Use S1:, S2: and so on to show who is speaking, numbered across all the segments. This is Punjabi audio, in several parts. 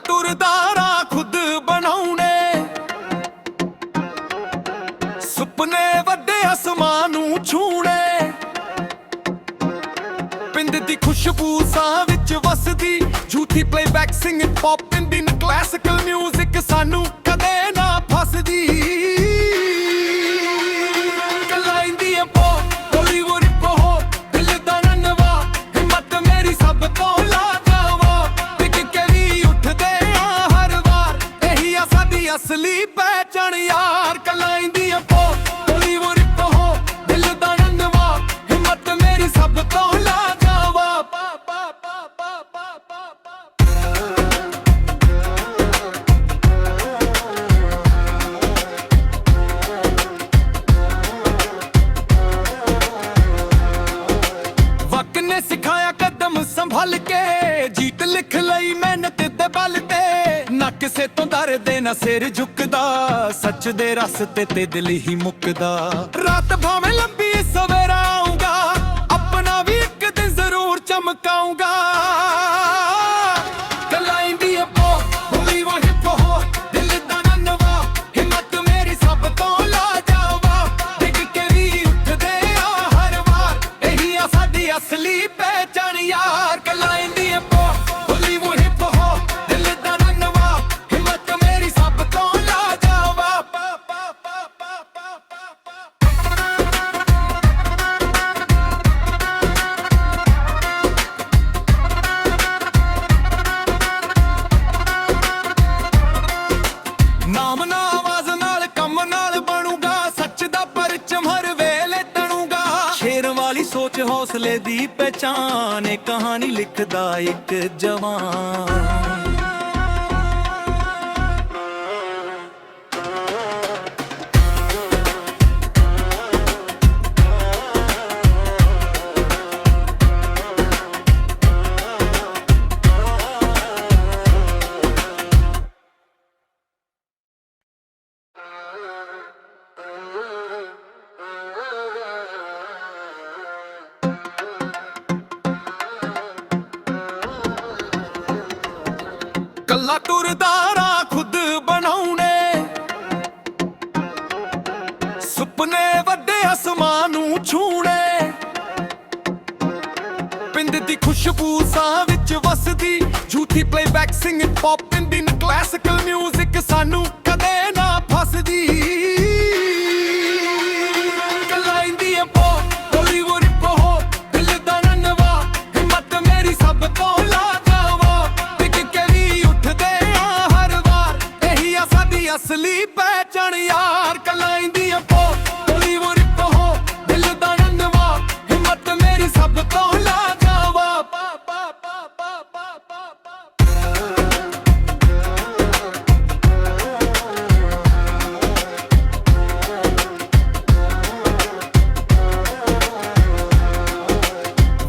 S1: ਤੁਰਦਾਰਾ ਖੁਦ ਬਣਾਉਣੇ, ਸੁਪਨੇ ਵੱਡੇ ਅਸਮਾਨ ਨੂੰ ਛੂਣੇ। ਪਿੰਡ ਦੀ ਖੁਸ਼ਬੂ ਸਾਹ ਵਿੱਚ ਵਸਦੀ, ਝੂਠੀ playback singing pop Indian classical music ਸਾਨੂੰ ਕਦੇ ਨਾ ਫਸਦੀ। ਕਲਾਈਂਦੀ ਏ ਪੋ ਬਾਲੀਵੁੱਡ ਪੋ ਦਿਲ ਦਾ ਨਨਵਾ, ਹਿੰਮਤ ਮੇਰੀ ਸਭ ਤੋਂ ਲਾਜਵਾ। ਟਿਕ ਕੇ ਵੀ ਉੱਠਦੇ ਆ ਹਰ ਵਾਰ, ਇਹੀ ਆ ਸਾਡੀ ਅਸਲੀ ਪਹਿਚਾਣ ਯਾਰ। ਕਲਾਈਂਦੀ ਏ ਪੋ ਬਾਲੀਵੁੱਡ ਪੋ ਦਿਲ ਦਾ ਨਨਵਾ, ਹਿੰਮਤ ਮੇਰੀ ਸਭ ਤੋਂ ਸਿਖਾਇਆ ਕਦਮ ਸੰਭਲ ਕੇ, ਜੀਤ ਲਿਖ ਲਈ ਮਿਹਨਤ ਦੇ ਬਲ ਤੇ। ਨਾ ਕਿਸੇ ਤੋਂ ਡਰਦੇ ਨਾ ਸਿਰ ਝੁਕਦਾ, ਸੱਚ ਦੇ ਰਸਤੇ ਤੇ ਦਿਲ ਹੀ ਮੁੱਕਦਾ। ਰਾਤ ਭਾਵੇਂ ਲੰਬੀ ਸਵੇਰਾ ਆਊਂਗਾ, ਆਪਣਾ ਵੀ ਇੱਕ ਦਿਨ ਜ਼ਰੂਰ ਚਮਕਾਊਂਗਾ। ਕਲਾਈਂਦੀ ਏ ਪੋ ਬਾਲੀਵੁੱਡ ਪੋ ਦਿਲ ਦਾ ਨਨਵਾ, ਹਿੰਮਤ ਮੇਰੀ ਸਭ ਤੋਂ ਲਾਜਵਾ। ਡਿੱਗ ਕੇ ਵੀ ਉੱਠਦੇ ਆ ਹਰ ਵਾਰ, ਇਹੀ ਆ ਸਾਡੀ ਅਸਲੀ ਪਹਿਚਾਣ ਯਾਰ। ਕਲਾਈਂਦੀ ਏ ਪੋ ਬਾਲੀਵੁੱਡ ਪੋ ਦਿਲ ਦਾ ਨਨਵਾ, ਹਿੰਮਤ ਮੇਰੀ ਸਭ ਤੋਂ ਲਾਜਵਾ। ਨਾਮ ਨਾ ਆਵਾਜ਼ ਨਾਲ ਕੰਮ ਨਾਲ ਬਣੂਗਾ, ਸੱਚ ਦਾ ਪਰਚਮ ਹਰ ਵੇਲੇ ਤਣੂਗਾ। ਸ਼ੇਰ ਵਾਲੀ ਸੋਚ ਹੌਸਲੇ ਦੀ ਪਹਿਚਾਨ, ਇਹ ਕਹਾਣੀ ਲਿਖਦਾ ਇੱਕ ਜਵਾਨ। ਕੱਲਾ ਤੁਰਦਾਰਾ ਖੁਦ ਬਣਾਉਣੇ, ਸੁਪਨੇ ਵੱਡੇ ਅਸਮਾਨ ਨੂੰ ਛੂਣੇ। ਪਿੰਡ ਦੀ ਖੁਸ਼ਬੂ ਸਾਹ ਵਿੱਚ ਵਸਦੀ, ਝੂਠੀ playback singing pop Indian classical music ਸਾਨੂੰ ਕਦੇ ਨਾ ਫਸਦੀ। ਕਲਾਈਂਦੀ ਏ ਪੋ ਬਾਲੀਵੁੱਡ ਪੋ ਦਿਲ ਦਾ ਨਨਵਾ, ਹਿੰਮਤ ਮੇਰੀ ਸਭ ਤੋਂ ਲਾਜਵਾ। ਟਿਕ ਕੇ ਵੀ ਉੱਠਦੇ ਆ ਹਰ ਵਾਰ, ਇਹੀ ਆ ਸਾਡੀ ਅਸਲੀ ਪਹਿਚਾਣ ਯਾਰ। ਕਲਾਈਂਦੀ ਏ ਪੋ ਬਾਲੀਵੁੱਡ ਪੋ ਦਿਲ ਦਾ ਨਨਵਾ, ਹਿੰਮਤ ਮੇਰੀ ਸਭ ਤੋਂ ਲਾਜਵਾ।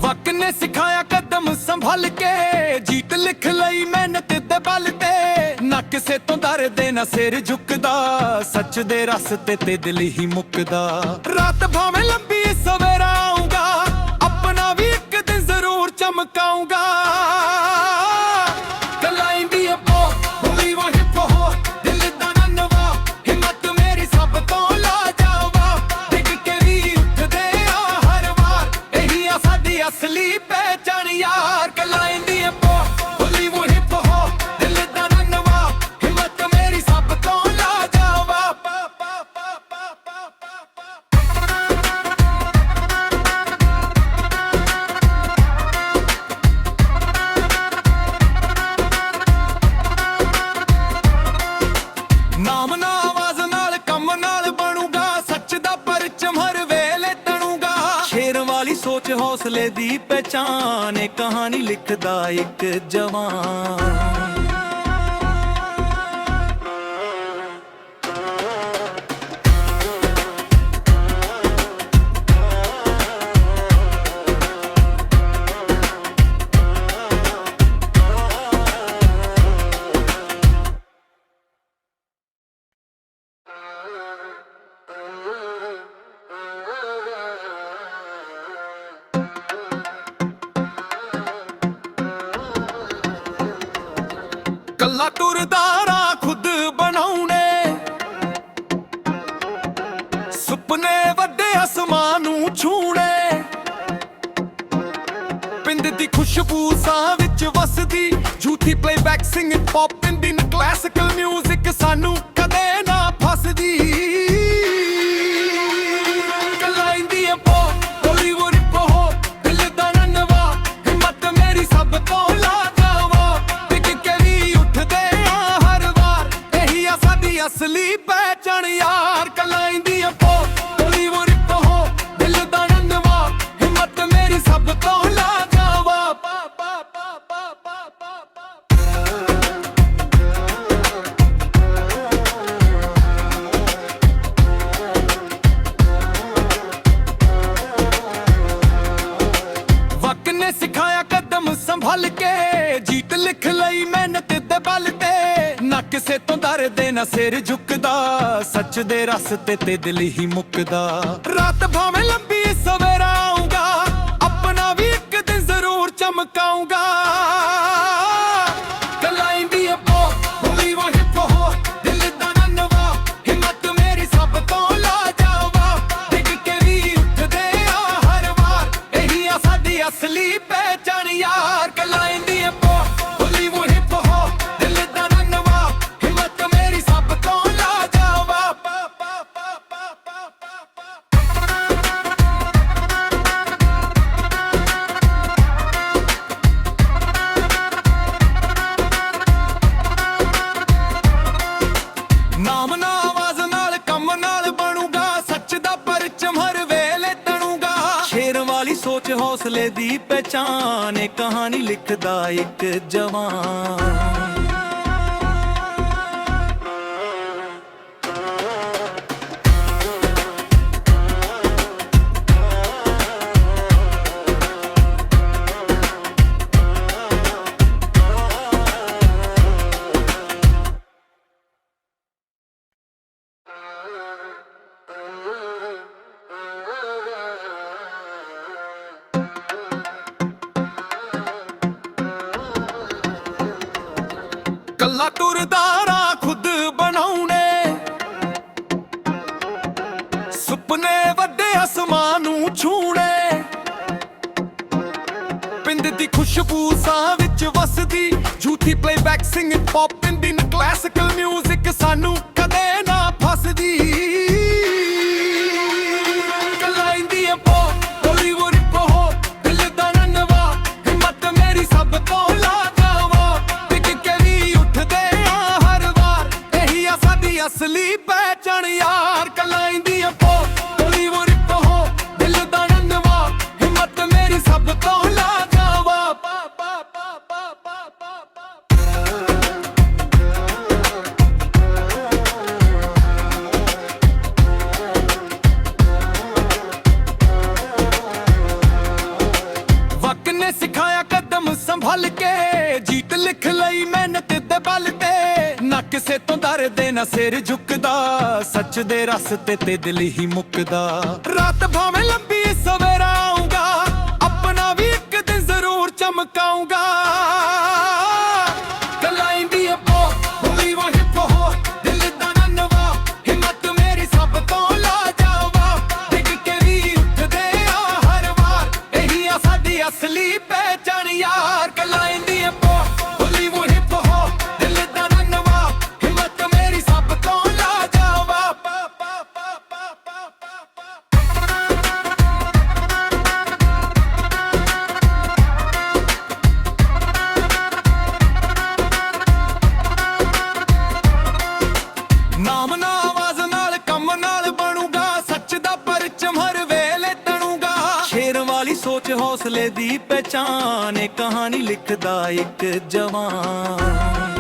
S1: ਵਕਤ ਨੇ ਸਿਖਾਇਆ ਕਦਮ ਸੰਭਲ ਕੇ, ਜੀਤ ਲਿਖ ਲਈ ਮਿਹਨਤ ਦੇ ਬਲ ਤੇ। ਨਾ ਕਿਸੇ ਤੋਂ ਡਰਦੇ ਨਾ ਸਿਰ ਝੁਕਦਾ, ਸੱਚ ਦੇ ਰਸਤੇ ਤੇ ਦਿਲ ਹੀ ਮੁੱਕਦਾ। ਰਾਤ ਭਾਵੇਂ ਲੰਬੀ ਸਵੇਰਾ ਆਊਂਗਾ, ਆਪਣਾ ਵੀ ਇੱਕ ਦਿਨ ਜ਼ਰੂਰ ਚਮਕਾਊਂਗਾ। ਕਲਾਈਂਦੀ ਏ ਪੋ ਬਾਲੀਵੁੱਡ ਪੋ ਦਿਲ ਦਾ ਨਨਵਾ, ਹਿੰਮਤ ਮੇਰੀ ਸਭ ਤੋਂ ਲਾਜਵਾ। ਡਿੱਗ ਕੇ ਵੀ ਉੱਠਦੇ ਆ ਹਰ ਵਾਰ, ਇਹੀ ਆ ਸਾਡੀ ਅਸਲੀ ਪਹਿਚਾਣ ਯਾਰ। ਕਲਾਈਂਦੀ ਏ ਪੋ ਬਾਲੀਵੁੱਡ ਪੋ ਦਿਲ ਦਾ ਨਨਵਾ, ਹਿੰਮਤ ਮੇਰੀ ਸਭ ਤੋਂ ਲਾਜਵਾ। ਨਾਮ ਨਾ ਆਵਾਜ਼ ਨਾਲ ਕੰਮ ਨਾਲ ਬਣੂਗਾ, ਸੱਚ ਦਾ ਪਰਚਮ ਹਰ ਵੇਲੇ ਤਣੂਗਾ। ਸ਼ੇਰ ਵਾਲੀ ਸੋਚ ਹੌਸਲੇ ਦੀ ਪਹਿਚਾਨ, ਇਹ ਕਹਾਣੀ ਲਿਖਦਾ ਇੱਕ ਜਵਾਨ। ਤੁਰਦਾਰਾ ਖੁਦ ਬਣਾਉਣੇ, ਸੁਪਨੇ ਵੱਡੇ ਅਸਮਾਨ ਨੂੰ ਛੂਣੇ। ਪਿੰਡ ਦੀ ਖੁਸ਼ਬੂ ਸਾਹ ਵਿੱਚ ਵਸਦੀ, ਝੂਠੀ playback singing pop Indian classical music ਸਾਨੂੰ ਕਦੇ ਨਾ ਫਸਦੀ। ਕਲਾਈਂਦੀ ਏ ਪੋ ਬਾਲੀਵੁੱਡ ਪੋ, ਦਿਲ ਦਾ ਨਨਵਾ ਹਿੰਮਤ ਮੇਰੀ ਸਭ ਤੋਂ ਲਾਜਵਾ। ਟਿਕ ਕੇ ਵੀ ਉੱਠਦੇ ਆ ਹਰ ਵਾਰ, ਇਹੀ ਆ ਸਾਡੀ ਅਸਲੀ ਪਹਿਚਾਣ ਯਾਰ। ਕਲਾਈਂਦੀ ਏ ਪੋ ਬਾਲੀਵੁੱਡ ਪੋ, ਦਿਲ ਦਾ ਨਨਵਾ ਹਿੰਮਤ ਮੇਰੀ ਸਭ ਤੋਂ ਨੇ ਸਿਖਾਇਆ ਕਦਮ ਸੰਭਲ ਕੇ, ਜੀਤ ਲਿਖ ਲਈ ਮਿਹਨਤ ਦੇ ਬਲ ਤੇ। ਨਾ ਕਿਸੇ ਤੋਂ ਡਰਦੇ ਨਾ ਸਿਰ ਝੁਕਦਾ, ਸੱਚ ਦੇ ਰਸਤੇ ਤੇ ਦਿਲ ਹੀ ਮੁੱਕਦਾ। ਰਾਤ ਭਾਵੇਂ ਲੰਬੀ ਸਵੇਰਾ ਆਊਗਾ, ਆਪਣਾ ਵੀ ਇੱਕ ਦਿਨ ਜ਼ਰੂਰ ਚਮਕਾਊਗਾ। ਕਲਾਈਂਦੀ ਏ ਪੋ ਬਾਲੀਵੁੱਡ ਪੋ, ਦਿਲ ਦਾ ਨਨਵਾ ਹਿੰਮਤ ਮੇਰੀ ਸਭ ਤੋਂ ਲਾਜਵਾ। ਡਿੱਗ ਕੇ ਵੀ ਉੱਠਦੇ ਆ ਹਰ ਵਾਰ, ਇਹੀ ਆ ਸਾਡੀ ਅਸਲੀ ਪਹਿਚਾਣ ਯਾਰ। ਕਲਾਈਂਦੀ ਏ ਪੋ ਬਾਲੀਵੁੱਡ ਪੋ, ਦਿਲ ਦਾ ਨਨਵਾ ਹਿੰਮਤ ਮੇਰੀ ਸਭ ਤੋਂ ਲਾਜਵਾ। ਨਾਮ ਨਾ ਆਵਾਜ਼ ਨਾਲ ਕੰਮ ਨਾਲ ਬਣੂਗਾ, ਸੱਚ ਦਾ ਪਰਚਮ ਹਰ ਵੇਲੇ ਤਣੂਗਾ। ਸ਼ੇਰ ਵਾਲੀ ਸੋਚ ਹੌਸਲੇ ਦੀ ਪਹਿਚਾਨ, ਇਹ ਕਹਾਣੀ ਲਿਖਦਾ ਇੱਕ ਜਵਾਨ। ਕੱਲਾ ਤੁਰਦਾਰਾ ਖੁਦ ਬਣਾਉਣੇ, ਸੁਪਨੇ ਵੱਡੇ ਅਸਮਾਨ ਨੂੰ ਛੂਣੇ। ਪਿੰਡ ਦੀ ਖੁਸ਼ਬੂ ਸਾਹ ਵਿੱਚ ਵਸਦੀ, ਝੂਠੀ playback singing pop Indian classical music ਸਾਨੂੰ ਕਦੇ ਨਾ ਫਸਦੀ। ਕਲਾਈਂਦੀ ਏ ਪੋ ਬਾਲੀਵੁੱਡ ਪੋ, ਦਿਲ ਦਾ ਨਨਵਾ ਹਿੰਮਤ ਮੇਰੀ ਸਭ ਤੋਂ ਲਾਜਵਾ। ਟਿਕ ਕੇ ਵੀ ਉੱਠਦੇ ਆ ਹਰ ਵਾਰ, ਇਹੀ ਆ ਸਾਡੀ ਅਸਲੀ ਪਹਿਚਾਣ ਯਾਰ। ਕਲਾਈਂਦੀ ਏ ਪੋ ਬਾਲੀਵੁੱਡ ਪੋ, ਦਿਲ ਦਾ ਨਨਵਾ ਹਿੰਮਤ ਮੇਰੀ ਸਭ ਤੋਂ ਲਾਜਵਾ। ਵਕ ਨੇ ਸਿਖਾਇਆ ਕਦਮ ਸੰਭਲ ਕੇ, ਜੀਤ ਲਿਖ ਲਈ ਮਿਹਨਤ ਦੇ ਬਲ ਤੇ। ਨਾ ਕਿਸੇ ਤੋਂ ਡਰਦੇ ਨਾ ਸਿਰ ਝੁਕਦਾ, ਸੱਚ ਦੇ ਰਸਤੇ ਤੇ ਦਿਲ ਹੀ ਮੁੱਕਦਾ। ਰਾਤ ਭਾਵੇਂ ਲੰਬੀ ਸਵੇਰਾ ਆਊਗਾ, ਆਪਣਾ ਵੀ ਇੱਕ ਦਿਨ ਜ਼ਰੂਰ ਚਮਕਾਊਗਾ। ਕਲਾਈਂਦੀ ਏ ਪੋ ਬਾਲੀਵੁੱਡ ਪੋ, ਦਿਲ ਦਾ ਨਨਵਾ ਹਿੰਮਤ ਮੇਰੀ ਸਭ ਤੋਂ ਲਾਜਵਾ। ਡਿੱਗ ਕੇ ਵੀ ਉੱਠਦੇ ਆ ਹਰ ਵਾਰ, ਇਹੀ ਆ ਸਾਡੀ ਅਸਲੀ ਪਹਿਚਾਣ ਯਾਰ। ਕਲਾਈਂਦੀ ਏ ਪੋ ਬਾਲੀਵੁੱਡ ਪੋ, ਦਿਲ ਦਾ ਨਨਵਾ ਹਿੰਮਤ ਮੇਰੀ ਸਭ ਤੋਂ ਲਾਜਵਾ। ਨਾਮ ਨਾ ਆਵਾਜ਼ ਨਾਲ ਕੰਮ ਨਾਲ ਬਣੂਗਾ, ਸੱਚ ਦਾ ਪਰਚਮ ਹਰ ਵੇਲੇ ਤਣੂਗਾ। ਸ਼ੇਰ ਵਾਲੀ ਸੋਚ ਹੌਸਲੇ ਦੀ ਪਹਿਚਾਨ, ਇਹ ਕਹਾਣੀ ਲਿਖਦਾ ਇੱਕ ਜਵਾਨ।